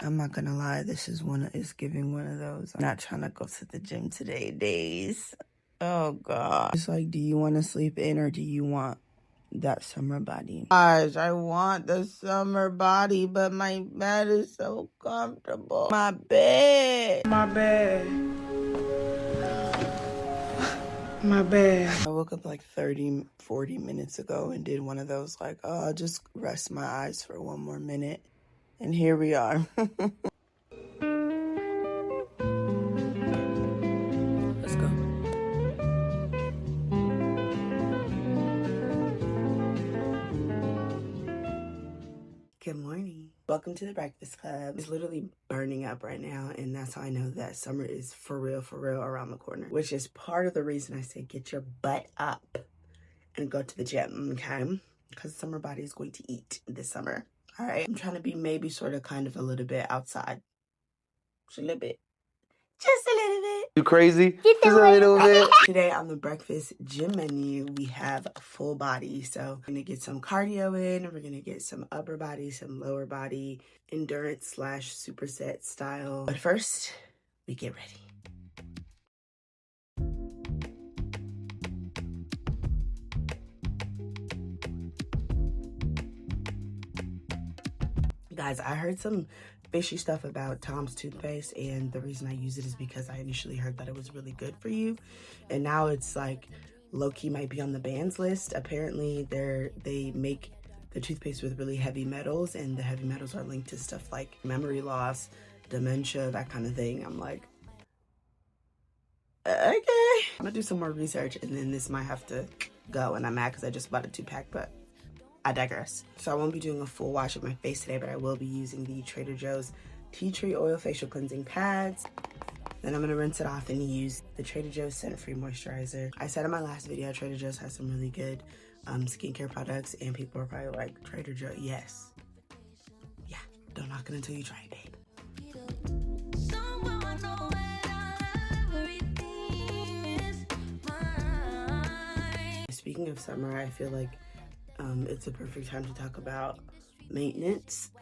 I'm not gonna lie, this is giving one of those I'm not trying to go to the gym today days. Oh god. It's like, do you want to sleep in or do you want that summer body? Guys, I want the summer body, but my bed is so comfortable. My bed. I woke up like 30-40 minutes ago and did one of those like, oh, I'll just rest my eyes for one more minute. And here we are. Let's go. Good morning. Welcome to the Breakfast Club. It's literally burning up right now, and that's how I know that summer is for real around the corner, which is part of the reason I say get your butt up and go to the gym, okay? Because summer body is going to eat this summer, all right? I'm trying to be maybe sort of kind of a little bit outside. Just a little bit. Just a little bit. You crazy? Just a little bit. Today on the breakfast gym menu, we have full body. So we're gonna get some cardio in. We're gonna get some upper body, some lower body, endurance / superset style. But first, we get ready. Guys, I heard some fishy stuff about Tom's toothpaste, and the reason I use it is because I initially heard that it was really good for you, and now it's like low-key might be on the bans list. Apparently they make the toothpaste with really heavy metals, and the heavy metals are linked to stuff like memory loss, dementia, that kind of thing. I'm like, okay, I'm gonna do some more research, and then this might have to go, and I'm mad because I just bought a 2-pack, but I digress. So I won't be doing a full wash of my face today, but I will be using the Trader Joe's Tea Tree Oil Facial Cleansing Pads. Then I'm gonna rinse it off and use the Trader Joe's Scent-Free Moisturizer. I said in my last video, Trader Joe's has some really good skincare products, and people are probably like, Trader Joe, yes. Yeah, don't knock it until you try it, babe. Speaking of summer, I feel like it's a perfect time to talk about maintenance.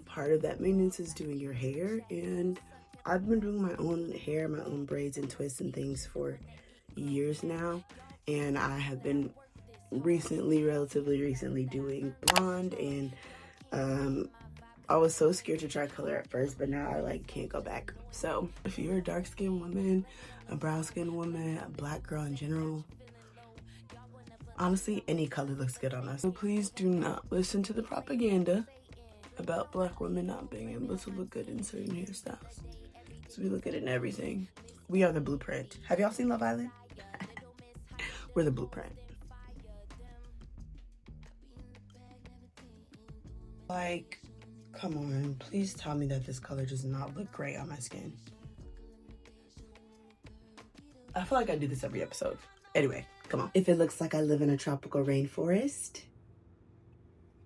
Part of that maintenance is doing your hair, and I've been doing my own hair, my own braids and twists and things for years now, and I have been relatively recently doing blonde, and I was so scared to try color at first, but now I like can't go back. So if you're a dark-skinned woman, a brown-skinned woman, a black girl in general, honestly, any color looks good on us. So please do not listen to the propaganda about black women not being able to look good in certain hairstyles. So we look good in everything. We are the blueprint. Have y'all seen Love Island? We're the blueprint. Like, come on, please tell me that this color does not look great on my skin. I feel like I do this every episode. Anyway, come on. If it looks like I live in a tropical rainforest,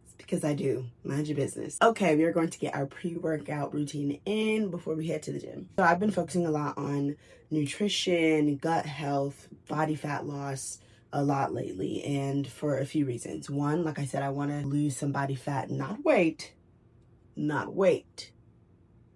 it's because I do. Mind your business. Okay, we are going to get our pre-workout routine in before we head to the gym. So I've been focusing a lot on nutrition, gut health, body fat loss a lot lately, and for a few reasons. One, like I said, I want to lose some body fat, not weight,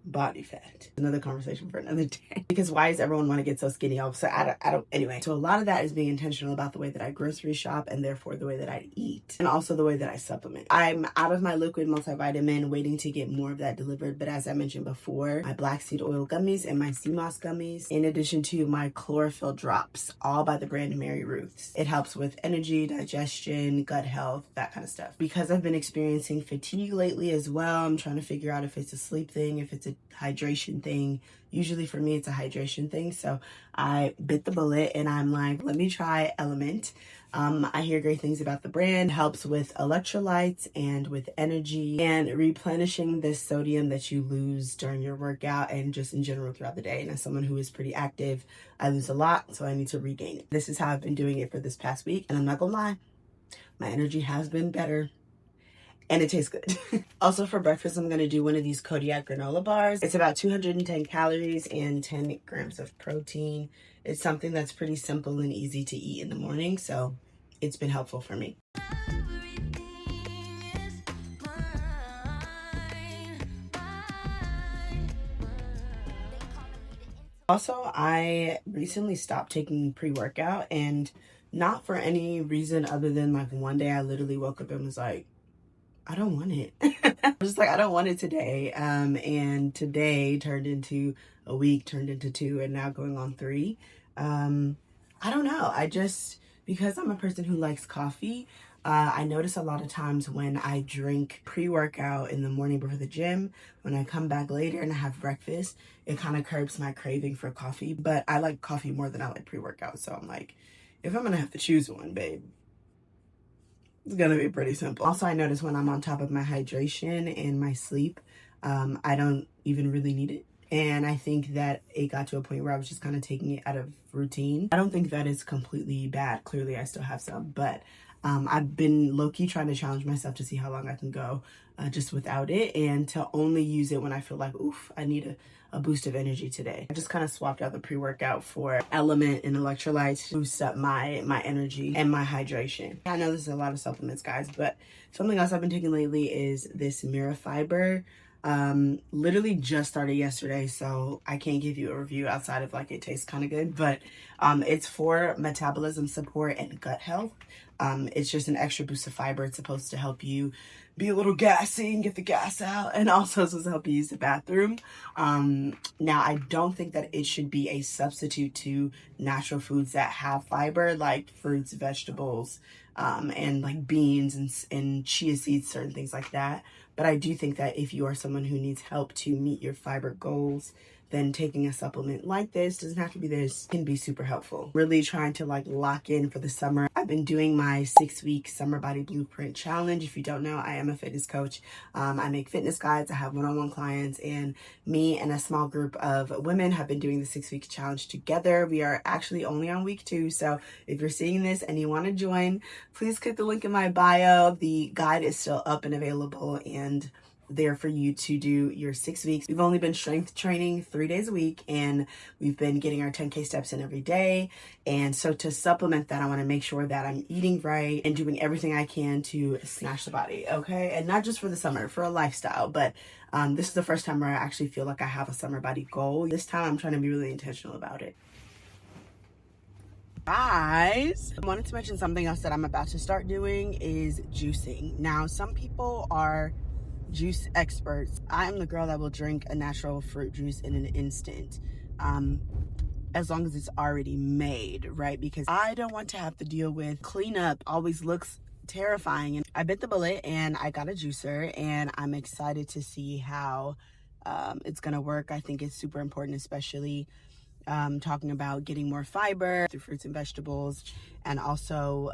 body fat. Another conversation for another day. Because why does everyone want to get so skinny? So I don't, anyway. So a lot of that is being intentional about the way that I grocery shop, and therefore the way that I eat, and also the way that I supplement. I'm out of my liquid multivitamin, waiting to get more of that delivered. But as I mentioned before, my black seed oil gummies and my sea moss gummies, in addition to my chlorophyll drops, all by the brand Mary Ruth's. It helps with energy, digestion, gut health, that kind of stuff. Because I've been experiencing fatigue lately as well, I'm trying to figure out if it's a sleep thing, if it's a hydration thing. Usually for me it's a hydration thing, so I bit the bullet and I'm like, let me try Element. I hear great things about the brand. It helps with electrolytes and with energy and replenishing the sodium that you lose during your workout and just in general throughout the day. And as someone who is pretty active, I lose a lot, so I need to regain it. This is how I've been doing it for this past week, and I'm not gonna lie, my energy has been better. And it tastes good. Also for breakfast, I'm gonna do one of these Kodiak granola bars. It's about 210 calories and 10 grams of protein. It's something that's pretty simple and easy to eat in the morning, so it's been helpful for me. Also, I recently stopped taking pre-workout, and not for any reason other than like one day I literally woke up and was like, I don't want it. I'm just like, I don't want it today. And today turned into a week, turned into 2, and now going on 3. I don't know. Because I'm a person who likes coffee, I notice a lot of times when I drink pre-workout in the morning before the gym, when I come back later and I have breakfast, it kind of curbs my craving for coffee. But I like coffee more than I like pre-workout. So I'm like, if I'm going to have to choose one, babe, it's going to be pretty simple. Also, I notice when I'm on top of my hydration and my sleep, I don't even really need it. And I think that it got to a point where I was just kind of taking it out of routine. I don't think that is completely bad. Clearly, I still have some, but I've been low-key trying to challenge myself to see how long I can go just without it, and to only use it when I feel like, oof, I need a boost of energy today. I just kind of swapped out the pre-workout for Element and electrolytes to boost up my energy and my hydration. I know this is a lot of supplements, guys, but something else I've been taking lately is this Mira Fiber. Literally just started yesterday, so I can't give you a review outside of like it tastes kind of good, but it's for metabolism support and gut health. It's just an extra boost of fiber. It's supposed to help you be a little gassy and get the gas out, and also supposed to help you use the bathroom. Now, I don't think that it should be a substitute to natural foods that have fiber, like fruits, vegetables, and like beans and chia seeds, certain things like that. But I do think that if you are someone who needs help to meet your fiber goals, then taking a supplement like this, doesn't have to be this, can be super helpful. Really trying to like lock in for the summer. I've been doing my 6-week Summer Body Blueprint Challenge. If you don't know, I am a fitness coach. I make fitness guides. I have one-on-one clients, and me and a small group of women have been doing the 6-week challenge together. We are actually only on week 2. So if you're seeing this and you want to join, please click the link in my bio. The guide is still up and available and there for you to do your 6 weeks. We've only been strength training 3 days a week, and we've been getting our 10K steps in every day. And so to supplement that, I want to make sure that I'm eating right and doing everything I can to smash the body, okay? And not just for the summer, for a lifestyle, but this is the first time where I actually feel like I have a summer body goal. This time I'm trying to be really intentional about it. Guys, I wanted to mention something else that I'm about to start doing is juicing. Now, some people are juice experts. I'm the girl that will drink a natural fruit juice in an instant, as long as it's already made, right? Because I don't want to have to deal with cleanup. Always looks terrifying. And I bit the bullet and I got a juicer, and I'm excited to see how it's gonna work. I think it's super important, especially talking about getting more fiber through fruits and vegetables, and also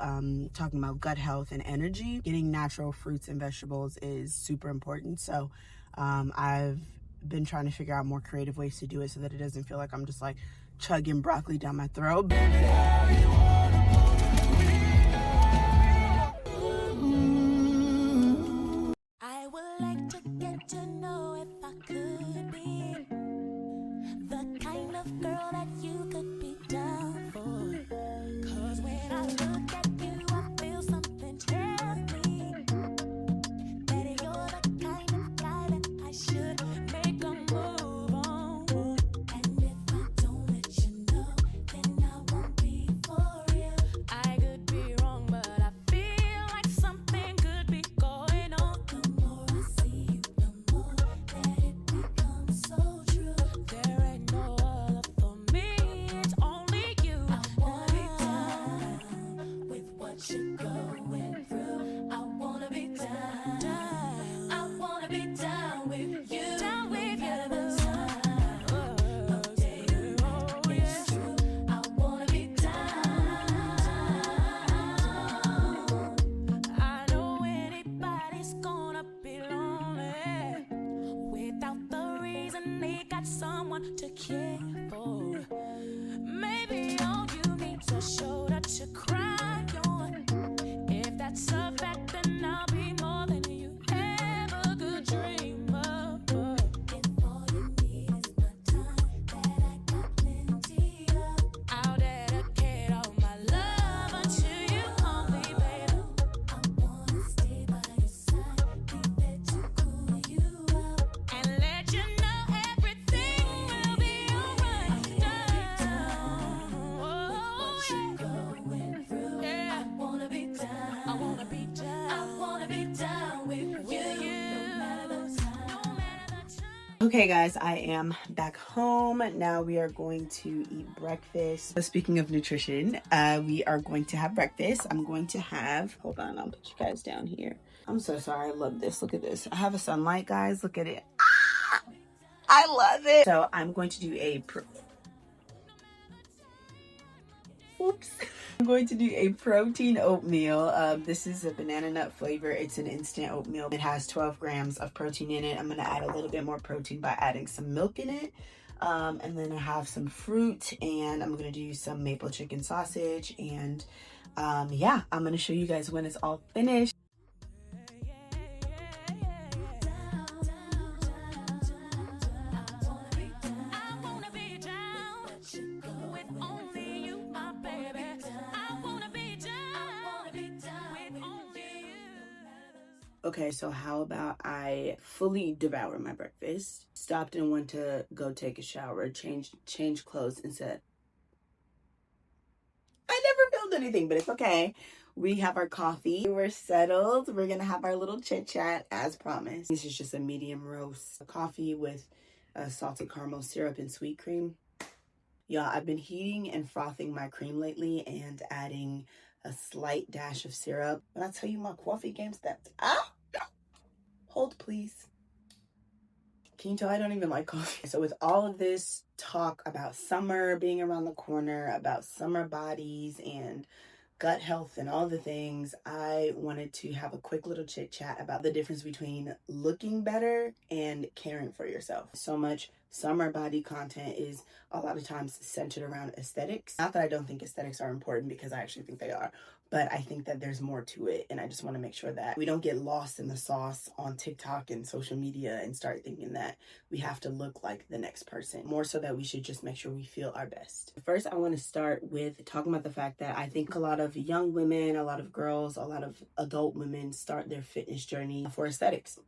talking about gut health and energy. Getting natural fruits and vegetables is super important. So I've been trying to figure out more creative ways to do it so that it doesn't feel like I'm just like chugging broccoli down my throat. I would like to get to know if I could be the kind of girl that you could be down for. 'Cause when I look at you, I feel something tell me that you're the kind of guy that I should make a move on. And if I don't let you know, then I won't be for real. I could be wrong, but I feel like something could be going on. The more I see you, the more that it becomes so true. There ain't no other for me, it's only you. I wanna be down with what you're going through. I wanna be down. I wanna be down with you. Down with you. The time of day is true. I wanna be down. I know anybody's gonna be lonely without the reason they got someone to care for. Maybe all you need's a shoulder to cry on. If that's a fact, then I'll be more than you ever could dream of. If all you need is my time, that I got plenty of, I'll dedicate all my love unto you only, baby. I wanna stay by your side, be there to cool you up, and let you know everything will be alright. be down. I wanna be down with you. No matter the time. No matter the time. Okay guys, I am back home. Now we are going to eat breakfast. So speaking of nutrition, we are going to have breakfast. I'm going to have, hold on, I'll put you guys down here. I'm so sorry, I love this. Look at this. I have a sunlight, guys. Look at it. Ah, I love it. So I'm going to do a I'm going to do a protein oatmeal. This is a banana nut flavor. It's an instant oatmeal. It has 12 grams of protein in it. I'm going to add a little bit more protein by adding some milk in it. And then I have some fruit, and I'm going to do some maple chicken sausage. And yeah, I'm going to show you guys when it's all finished. Okay, so how about I fully devour my breakfast, stopped and went to go take a shower, change clothes, and said, I never filmed anything, but it's okay. We have our coffee. We're settled. We're going to have our little chit chat as promised. This is just a medium roast coffee with salted caramel syrup and sweet cream. Y'all, I've been heating and frothing my cream lately and adding a slight dash of syrup. When I tell you my coffee game steps, hold please. Can you tell I don't even like coffee? So with all of this talk about summer being around the corner, about summer bodies and gut health and all the things, I wanted to have a quick little chit chat about the difference between looking better and caring for yourself. So much summer body content is a lot of times centered around aesthetics. Not that I don't think aesthetics are important, because I actually think they are, but I think that there's more to it. And I just want to make sure that we don't get lost in the sauce on TikTok and social media and start thinking that we have to look like the next person. More so that we should just make sure we feel our best. First, I want to start with talking about the fact that I think a lot of young women, a lot of girls, a lot of adult women start their fitness journey for aesthetics.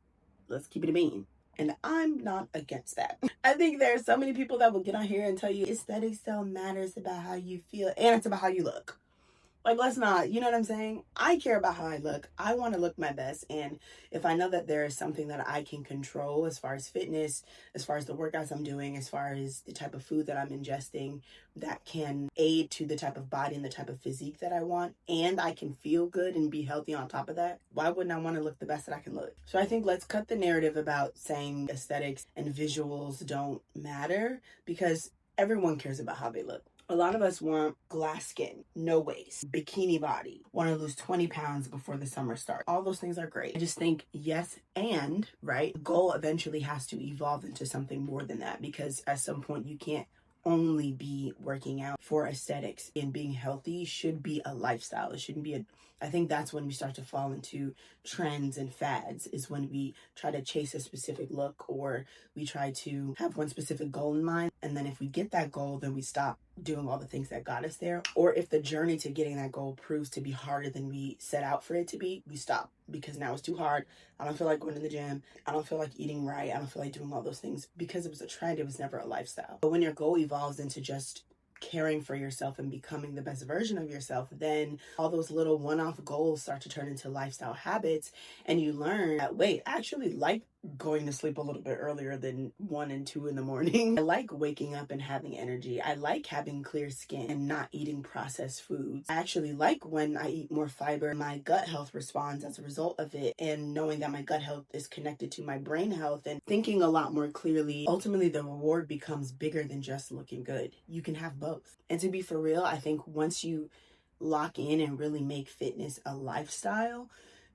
Let's keep it a bean. And I'm not against that. I think there are so many people that will get on here and tell you aesthetics don't matter. It's about how you feel and it's about how you look. Like, let's not, you know what I'm saying? I care about how I look. I want to look my best. And if I know that there is something that I can control as far as fitness, as far as the workouts I'm doing, as far as the type of food that I'm ingesting that can aid to the type of body and the type of physique that I want, and I can feel good and be healthy on top of that, why wouldn't I want to look the best that I can look? So I think let's cut the narrative about saying aesthetics and visuals don't matter, because everyone cares about how they look. A lot of us want glass skin, no waist, bikini body, want to lose 20 pounds before the summer starts. All those things are great. I just think yes, and right, the goal eventually has to evolve into something more than that, because at some point you can't only be working out for aesthetics, and being healthy should be a lifestyle. It shouldn't be I think that's when we start to fall into trends and fads, is when we try to chase a specific look, or we try to have one specific goal in mind. And then if we get that goal, then we stop doing all the things that got us there. Or if the journey to getting that goal proves to be harder than we set out for it to be, we stop, because now it's too hard. I don't feel like going to the gym. I don't feel like eating right. I don't feel like doing all those things, because it was a trend. It was never a lifestyle. But when your goal evolves into just caring for yourself and becoming the best version of yourself, then all those little one-off goals start to turn into lifestyle habits, and you learn that, wait, I actually like going to sleep a little bit earlier than 1 and 2 in the morning. I like waking up and having energy. I like having clear skin and not eating processed foods. I actually like when I eat more fiber. My gut health responds as a result of it, and knowing that my gut health is connected to my brain health and thinking a lot more clearly, ultimately the reward becomes bigger than just looking good. You can have both. And to be for real, I think once you lock in and really make fitness a lifestyle,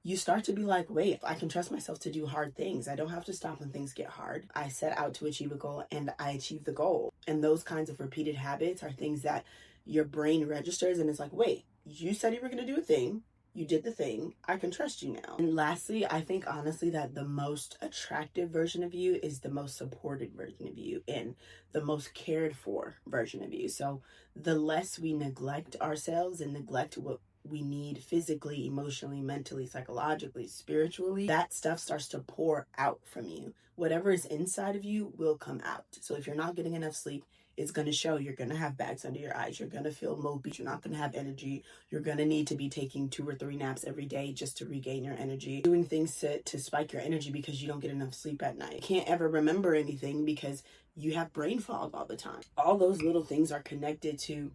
you start to be like, wait, I can trust myself to do hard things. I don't have to stop when things get hard. I set out to achieve a goal and I achieve the goal. And those kinds of repeated habits are things that your brain registers, and it's like, wait, you said you were going to do a thing. You did the thing. I can trust you now. And lastly, I think honestly that the most attractive version of you is the most supported version of you and the most cared for version of you. So the less we neglect ourselves and neglect what we need physically, emotionally, mentally, psychologically, spiritually, that stuff starts to pour out from you. Whatever is inside of you will come out. So if you're not getting enough sleep, It's going to show. You're going to have bags under your eyes. You're going to feel mopey. You're not going to have energy. You're going to need to be taking 2 or 3 naps every day just to regain your energy. Doing things to spike your energy because you don't get enough sleep at night. You can't ever remember anything because you have brain fog all the time. All those little things are connected to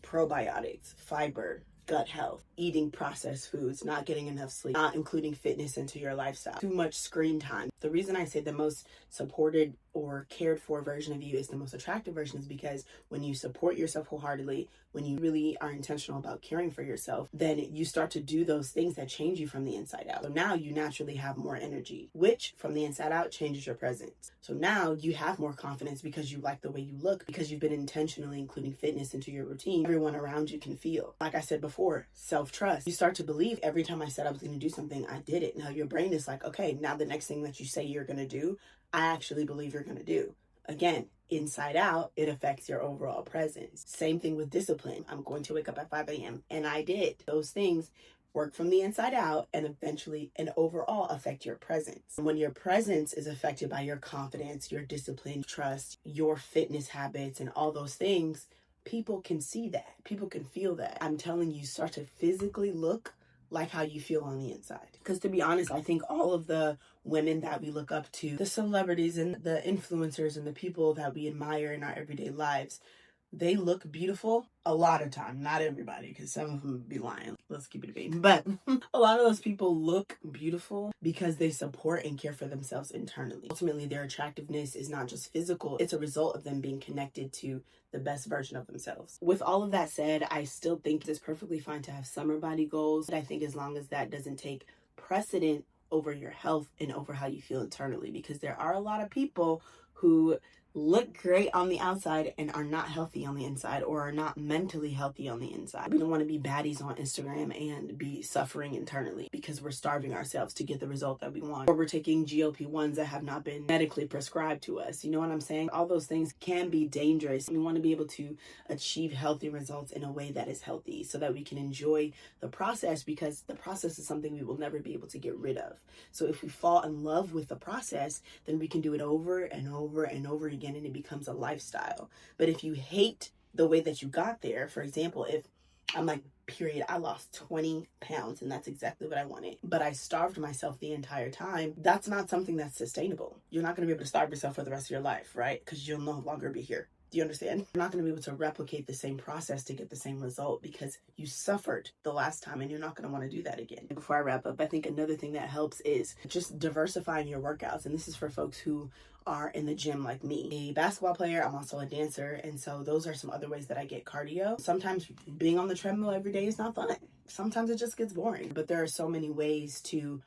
probiotics, fiber, gut health, eating processed foods, not getting enough sleep, not including fitness into your lifestyle, too much screen time. The reason I say the most supported or cared for version of you is the most attractive version is because when you support yourself wholeheartedly, when you really are intentional about caring for yourself, then you start to do those things that change you from the inside out. So now you naturally have more energy, which from the inside out changes your presence. So now you have more confidence because you like the way you look, because you've been intentionally including fitness into your routine. Everyone around you can feel. Like I said before, self-trust. You start to believe every time I said I was going to do something, I did it. Now your brain is like, okay, now the next thing that you say you're going to do, I actually believe you're going to do. Again, inside out, it affects your overall presence. Same thing with discipline. I'm going to wake up at 5 a.m. and I did. Those things work from the inside out and eventually and overall affect your presence. When your presence is affected by your confidence, your discipline, trust, your fitness habits, and all those things, people can see that. People can feel that. I'm telling you, start to physically look like how you feel on the inside. Because to be honest, I think all of the women that we look up to, the celebrities and the influencers and the people that we admire in our everyday lives, they look beautiful a lot of time. Not everybody, because some of them be lying. Let's keep it a beat. But a lot of those people look beautiful because they support and care for themselves internally. Ultimately, their attractiveness is not just physical. It's a result of them being connected to the best version of themselves. With all of that said, I still think it's perfectly fine to have summer body goals. I think as long as that doesn't take precedent over your health and over how you feel internally, because there are a lot of people who look great on the outside and are not healthy on the inside, or are not mentally healthy on the inside. We don't want to be baddies on Instagram and be suffering internally because we're starving ourselves to get the result that we want, or we're taking GLP-1s that have not been medically prescribed to us. You know what I'm saying? All those things can be dangerous. We want to be able to achieve healthy results in a way that is healthy so that we can enjoy the process, because the process is something we will never be able to get rid of. So if we fall in love with the process, then we can do it over and over and over again, and it becomes a lifestyle. But if you hate the way that you got there, for example, if I'm like, period, I lost 20 pounds and that's exactly what I wanted, but I starved myself the entire time, that's not something that's sustainable. You're not going to be able to starve yourself for the rest of your life, right? Because you'll no longer be here. Do you understand? You're not going to be able to replicate the same process to get the same result because you suffered the last time, and you're not going to want to do that again. Before I wrap up, I think another thing that helps is just diversifying your workouts. And this is for folks who are in the gym like me. A basketball player, I'm also a dancer, and so those are some other ways that I get cardio. Sometimes being on the treadmill every day is not fun. Sometimes it just gets boring. But there are so many ways to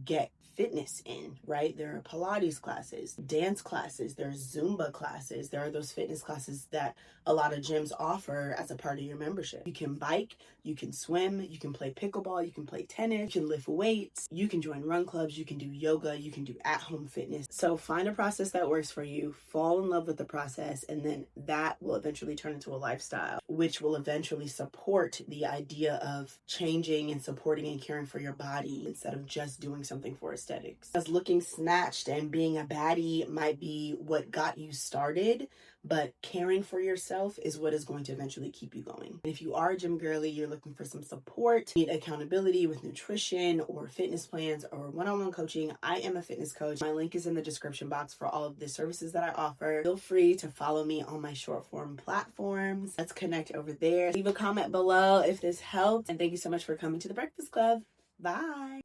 get fitness in, right? There are Pilates classes, dance classes, there's Zumba classes. There are those fitness classes that a lot of gyms offer as a part of your membership. You can bike, you can swim, you can play pickleball, you can play tennis, you can lift weights, you can join run clubs, you can do yoga, you can do at-home fitness. So find a process that works for you, fall in love with the process, and then that will eventually turn into a lifestyle, which will eventually support the idea of changing and supporting and caring for your body instead of just doing something for aesthetics. As looking snatched and being a baddie might be what got you started, but caring for yourself is what is going to eventually keep you going. If you are a gym girly, you're looking for some support, need accountability with nutrition or fitness plans or one-on-one coaching, I am a fitness coach. My link is in the description box for all of the services that I offer. Feel free to follow me on my short form platforms. Let's connect over there. Leave a comment below if this helped. And thank you so much for coming to the Breakfast Club. Bye.